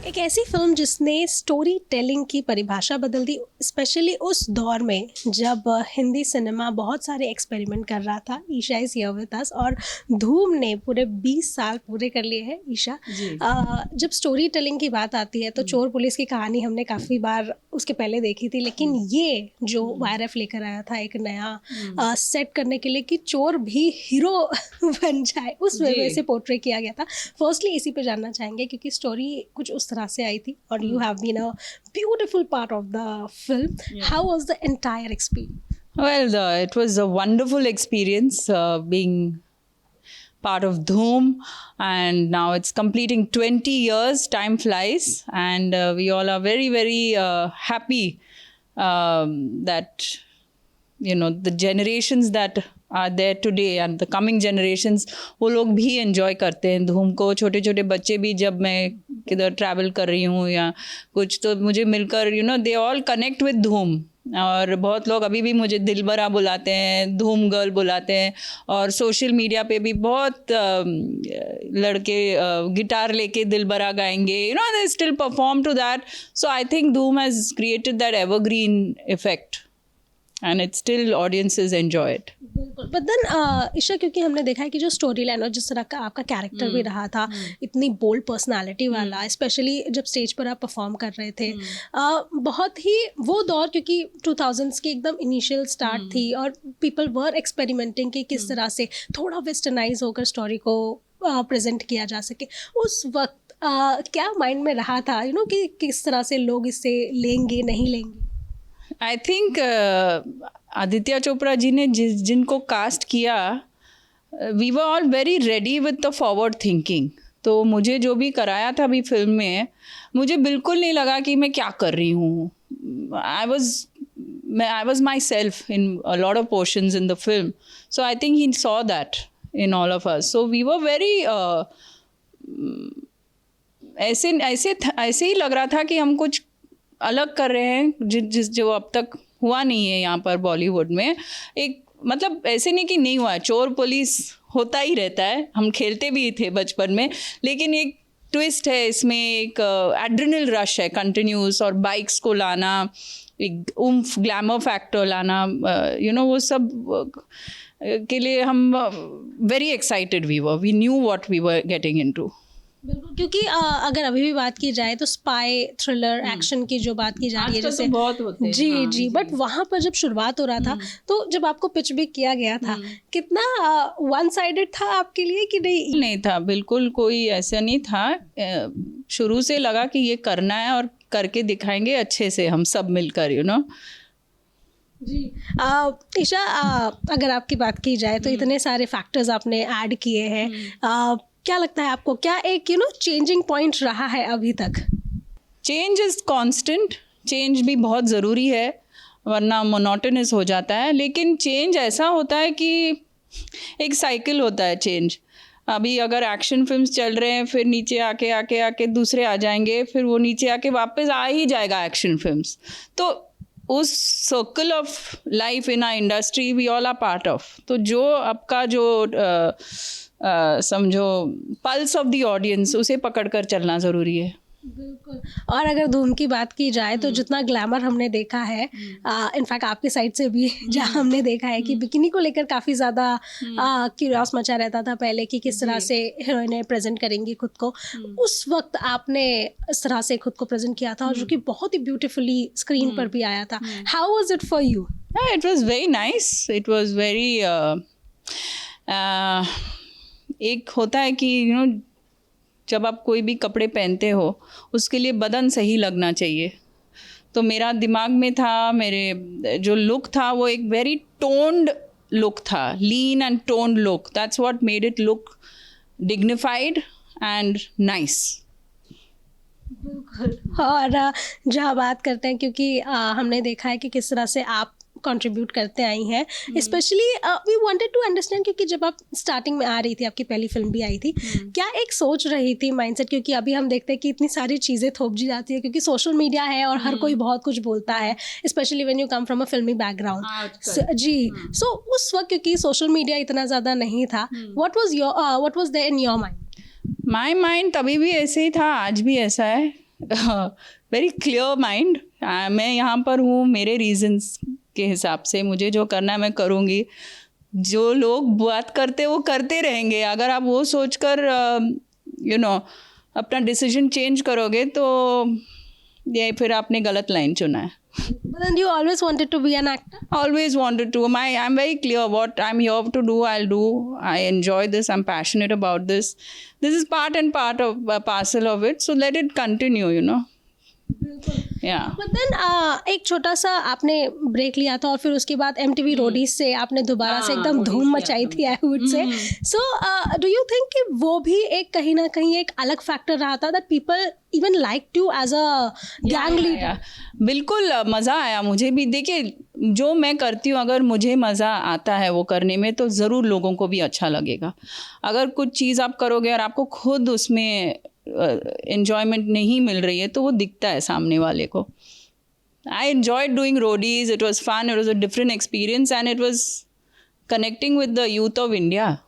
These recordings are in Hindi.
एक ऐसी फिल्म जिसने स्टोरी टेलिंग की परिभाषा बदल दी, स्पेशली उस दौर में जब हिंदी सिनेमा बहुत सारे एक्सपेरिमेंट कर रहा था। Isha is here with us और धूम ने पूरे 20 साल पूरे कर लिए हैं। ईशा, जब स्टोरी टेलिंग की बात आती है तो चोर पुलिस की कहानी हमने काफ़ी बार उसके पहले देखी थी, लेकिन ये जो वायरफ लेकर आया था एक नया सेट करने के लिए कि चोर भी हीरो बन जाए, उस वे से पोर्ट्रे किया गया था। फर्स्टली इसी पे जानना चाहेंगे क्योंकि स्टोरी कुछ उस तरह से आई थी और you have been a beautiful part of the film. How was the entire experience? Well, it was a wonderful experience being part of Dhoom, and now it's completing 20 years. Time flies, and we all are very, very happy that the generations that are there today and the coming generations, वो लोग भी enjoy करते हैं धूम को। छोटे छोटे बच्चे भी, जब मैं किधर ट्रैवल कर रही हूँ या कुछ, तो मुझे मिलकर they all connect with धूम। और बहुत लोग अभी भी मुझे दिलबरा बुलाते हैं, धूम गर्ल बुलाते हैं, और सोशल मीडिया पे भी बहुत लड़के गिटार लेके दिलबरा गाएंगे, they still perform to that. So I think Dhoom has created that evergreen effect and it still audiences enjoy it. But then Isha, क्योंकि हमने देखा है कि जो स्टोरी लाइन और जिस तरह का आपका कैरेक्टर भी रहा था, इतनी बोल्ड पर्सनालिटी वाला, स्पेशली जब स्टेज पर आप परफॉर्म कर रहे थे, बहुत ही वो दौर, क्योंकि 2000s की एकदम इनिशियल स्टार्ट थी और पीपल वर एक्सपेरिमेंटिंग कि किस तरह से थोड़ा वेस्टर्नाइज होकर स्टोरी को प्रेजेंट किया जा सके। उस वक्त क्या माइंड में रहा था कि किस तरह से लोग इससे लेंगे नहीं लेंगे? आई थिंक आदित्य चोपड़ा जी ने जिनको कास्ट किया, we were all very ready with the forward thinking. तो मुझे जो भी कराया था अभी फिल्म में, मुझे बिल्कुल नहीं लगा कि मैं क्या कर रही हूँ। I was myself in a lot of portions in the film, so I think he saw that in all of us. So we were very ऐसे ही लग रहा था कि हम कुछ अलग कर रहे हैं, जो अब तक हुआ नहीं है यहाँ पर बॉलीवुड में। एक मतलब ऐसे नहीं कि नहीं हुआ, चोर पुलिस होता ही रहता है, हम खेलते भी थे बचपन में, लेकिन एक ट्विस्ट है इसमें, एक एड्रेनल रश है कंटिन्यूस, और बाइक्स को लाना, एक उम्फ ग्लैमर फैक्टर लाना, वो सब के लिए हम very excited we knew what we were getting into. बिल्कुल, क्योंकि अगर अभी भी बात की जाए तो स्पाई थ्रिलर एक्शन की जो बात की जा रही है, जैसे तो बहुत होते हैं। जी, बट वहाँ पर जब शुरुआत हो रहा था, तो जब आपको पिच भी किया गया था, कितना वन साइडेड था आपके लिए कि नहीं था? बिल्कुल कोई ऐसा नहीं था। शुरू से लगा कि ये करना है और करके दिखाएंगे अच्छे से हम सब मिलकर, जी। ईशा, अगर आपकी बात की जाए तो इतने सारे फैक्टर्स आपने ऐड किए हैं, क्या लगता है आपको, क्या एक चेंजिंग पॉइंट रहा है अभी तक? चेंज इज़ कांस्टेंट, चेंज भी बहुत ज़रूरी है, वरना मोनोटोनस हो जाता है। लेकिन चेंज ऐसा होता है कि एक साइकिल होता है चेंज। अभी अगर एक्शन फिल्म्स चल रहे हैं, फिर नीचे आके दूसरे आ जाएंगे, फिर वो नीचे आके वापस आ ही जाएगा एक्शन फिल्म्स। तो उस circle of life in our industry we all are part of. तो जो आपका जो समझो पल्स ऑफ द ऑडियंस, उसे पकड़कर चलना ज़रूरी है। बिल्कुल। और अगर धूम की बात की जाए तो जितना ग्लैमर हमने देखा है, इनफैक्ट आपके साइड से भी जहाँ हमने देखा है कि बिकिनी को लेकर काफ़ी ज़्यादा क्यूरियस मचा रहता था पहले कि किस तरह से हीरोइनें प्रेजेंट करेंगी खुद को। उस वक्त आपने इस तरह से खुद को प्रेजेंट किया था, और जो कि बहुत ही ब्यूटीफुली स्क्रीन पर भी आया था। How was it for you? It was very nice, it was very एक होता है कि जब आप कोई भी कपड़े पहनते हो, उसके लिए बदन सही लगना चाहिए। तो मेरा दिमाग में था, मेरे जो लुक था वो एक वेरी टोन्ड लुक था, lean and toned look. That's what made it look dignified and nice. बिल्कुल। और जहाँ बात करते हैं, क्योंकि हमने देखा है कि किस तरह से आप कंट्रीब्यूट करते आई हैं, specially we wanted to understand, क्योंकि जब आप स्टार्टिंग में आ रही थी, आपकी पहली फिल्म भी आई थी, क्या एक सोच रही थी माइंडसेट? क्योंकि अभी हम देखते हैं कि इतनी सारी चीज़ें थोप दी जाती है, क्योंकि सोशल मीडिया है और हर कोई बहुत कुछ बोलता है, specially when you come from a फिल्मी बैकग्राउंड। जी, सो उस वक्त क्योंकि सोशल मीडिया इतना ज़्यादा नहीं था, what was there in your mind? My mind तभी भी ऐसे ही था, आज भी ऐसा है। Very clear mind. मैं यहाँ पर हूँ मेरे रीजंस के हिसाब से. मुझे जो करना है मैं करूँगी. जो लोग बात करते वो करते रहेंगे. अगर आप वो सोचकर अपना डिसीजन चेंज करोगे तो ये फिर आपने गलत लाइन चुना है. But then you always wanted to be an actor? Always wanted to. I'm very clear what I'm here to do, I'll do. I enjoy this. I'm passionate about this. This is part and parcel of it. So let it continue, Yeah. But then एक छोटा सा आपने ब्रेक लिया था और फिर उसके बाद MTV रोडीज से आपने दोबारा से एकदम धूम मचाई थी, I would say. So do you think कि वो भी एक कहीं ना कहीं एक अलग फैक्टर रहा था that people even like you as a gang leader? बिल्कुल मज़ा आया मुझे भी. देखिए जो मैं करती हूँ अगर मुझे मज़ा आता है वो करने में तो ज़रूर लोगों को भी अच्छा लगेगा. अगर कुछ चीज़ आप करोगे और आपको खुद उसमें enjoyment नहीं मिल रही है तो वो दिखता है सामने वाले को. I enjoyed doing roadies. It was fun. It was a different experience and it was connecting with the youth of India.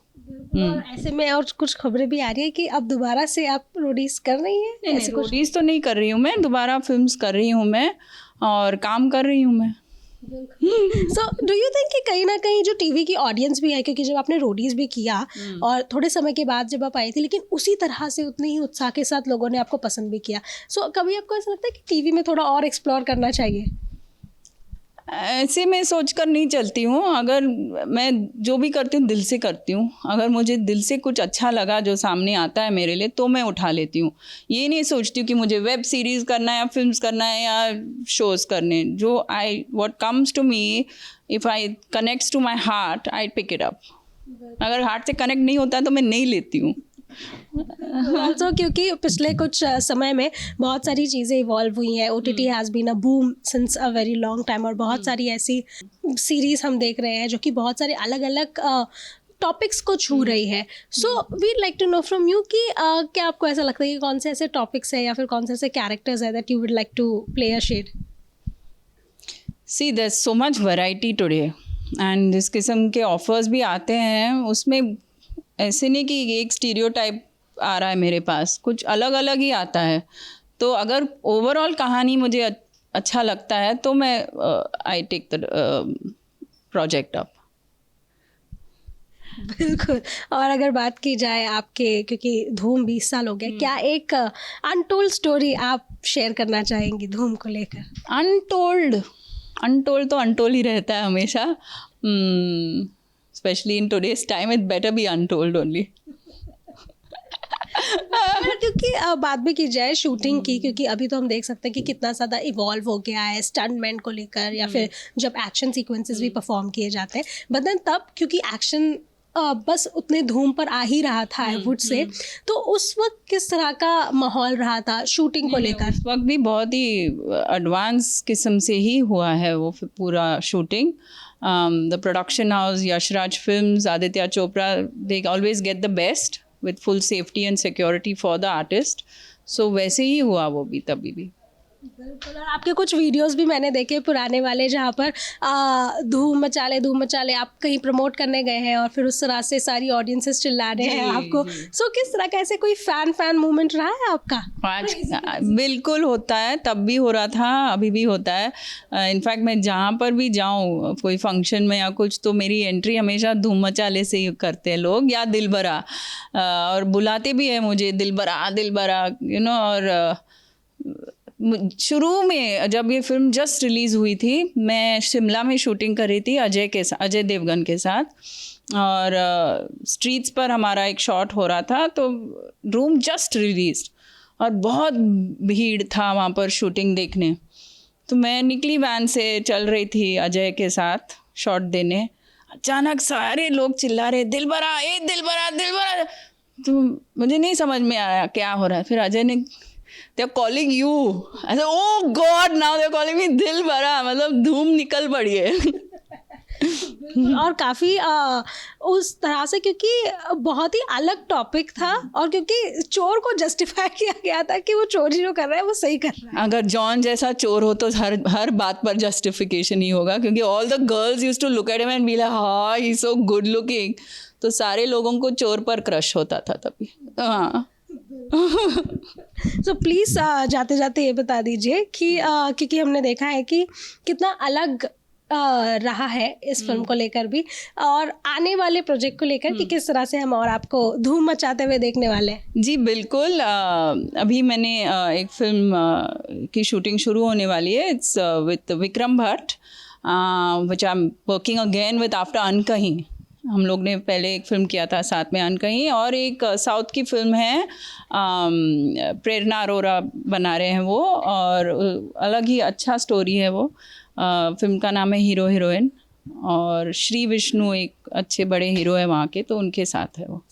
और ऐसे में और कुछ खबरें भी आ रही है कि अब दोबारा से आप रोडीज कर रही हैं? नहीं, रोडीज तो नहीं कर रही हूँ मैं. दोबारा फिल्म्स कर रही हूँ मैं और काम कर रही हूँ मैं. सो डू यू थिंक कि कहीं ना कहीं जो टीवी की ऑडियंस भी है, क्योंकि जब आपने रोडीज भी किया और थोड़े समय के बाद जब आप आई थी, लेकिन उसी तरह से उतने ही उत्साह के साथ लोगों ने आपको पसंद भी किया. सो कभी आपको ऐसा लगता है कि टीवी में थोड़ा और एक्सप्लोर करना चाहिए? ऐसे मैं सोच कर नहीं चलती हूँ. अगर मैं जो भी करती हूँ दिल से करती हूँ. अगर मुझे दिल से कुछ अच्छा लगा जो सामने आता है मेरे लिए तो मैं उठा लेती हूँ. ये नहीं सोचती हूँ कि मुझे वेब सीरीज़ करना है या फिल्म्स करना है या शोज़ करने. जो what comes to me, if I connects to my heart I pick it up. अगर हार्ट से कनेक्ट नहीं होता तो मैं नहीं लेती हूँ. ऑल्सो क्योंकि पिछले कुछ समय में बहुत सारी चीज़ें इवॉल्व हुई हैं. OTT has been a boom since a very long time और बहुत सारी ऐसी सीरीज़ हम देख रहे हैं जो कि बहुत सारे अलग अलग टॉपिक्स को छू रही है. So we like to know from you कि क्या आपको ऐसा लगता है कि कौन से ऐसे टॉपिक्स हैं या फिर कौन से ऐसे कैरेक्टर्स हैं that you would like to play a shade? See there is so much variety today and जिस किस्म के ऑफर्स भी आते हैं उसमें ऐसे नहीं कि एक स्टीरियोटाइप आ रहा है मेरे पास. कुछ अलग अलग ही आता है. तो अगर ओवरऑल कहानी मुझे अच्छा लगता है तो मैं I take the project up. बिल्कुल. और अगर बात की जाए आपके, क्योंकि धूम 20 साल हो गए, क्या एक अनटोल्ड स्टोरी आप शेयर करना चाहेंगी धूम को लेकर? अनटोल्ड तो अनटोल्ड ही रहता है हमेशा. Especially in today's time, it better be untold only. क्योंकि बात भी की जाए शूटिंग की, क्योंकि अभी तो हम देख सकते हैं कि कितना ज़्यादा इवॉल्व हो गया है स्टंटमैन को लेकर या फिर जब एक्शन सीक्वेंसेस भी परफॉर्म किए जाते हैं. बट देन तब क्योंकि एक्शन बस उतने धूम पर आ ही रहा था आई वुड से, तो उस वक्त किस तरह का माहौल रहा था शूटिंग को लेकर? उस वक्त भी बहुत ही एडवांस किस्म से ही हुआ है वो पूरा shooting. The production house, Yashraj Films, Aditya Chopra, they always get the best with full safety and security for the artist. So वैसे ही हुआ वो भी तभी भी. बिल्कुल. और आपके कुछ वीडियोस भी मैंने देखे पुराने वाले जहाँ पर धूम मचाले आप कहीं प्रमोट करने गए हैं और फिर उस तरह से सारी ऑडियंसेस चिल्ला रहे हैं आपको. सो किस तरह का ऐसे कोई फैन मूवमेंट रहा है आपका? बिल्कुल होता है. तब भी हो रहा था, अभी भी होता है. इनफैक्ट मैं जहाँ पर भी जाऊँ कोई फंक्शन में या कुछ तो मेरी एंट्री हमेशा धूम मचाले से ही करते हैं लोग या दिलबरा. और बुलाते भी है मुझे दिलबरा और शुरू में जब ये फिल्म जस्ट रिलीज़ हुई थी मैं शिमला में शूटिंग कर रही थी अजय देवगन के साथ. और स्ट्रीट्स पर हमारा एक शॉट हो रहा था तो रूम जस्ट रिलीज्ड और बहुत भीड़ था वहाँ पर शूटिंग देखने. तो मैं निकली वैन से चल रही थी अजय के साथ शॉट देने. अचानक सारे लोग चिल्ला रहे दिलबरा. तो मुझे नहीं समझ में आया क्या हो रहा है. फिर अजय ने They're calling you. I said, oh God, now they're calling me दिलबरा. मतलब धूम निकल पड़ी है. और काफ़ी उस तरह से क्योंकि बहुत ही अलग टॉपिक था और क्योंकि चोर को जस्टिफाई किया गया था कि वो चोरी जो कर रहा है वो सही कर रहा है. अगर जॉन जैसा चोर हो तो हर बात पर जस्टिफिकेशन ही होगा क्योंकि all the girls used to look at him and be like हाँ ही सो गुड लुकिंग. तो सारे लोगों को चोर पर क्रश होता था तभी. हाँ सो प्लीज़ जाते जाते ये बता दीजिए कि क्योंकि हमने देखा है कि कितना अलग रहा है इस फिल्म को लेकर भी, और आने वाले प्रोजेक्ट को लेकर कि किस तरह से हम और आपको धूम मचाते हुए देखने वाले हैं। जी बिल्कुल। अभी मैंने एक फिल्म की शूटिंग शुरू होने वाली है। It's with Vikram Bhatt, which I am working again with after Ankahee. हम लोग ने पहले एक फिल्म किया था साथ में अनकहीं, और एक साउथ की फिल्म है, प्रेरणा अरोरा बना रहे हैं वो, और अलग ही अच्छा स्टोरी है वो। फिल्म का नाम है हीरो हीरोइन, और श्री विष्णु एक अच्छे बड़े हीरो है वहाँ के, तो उनके साथ है वो।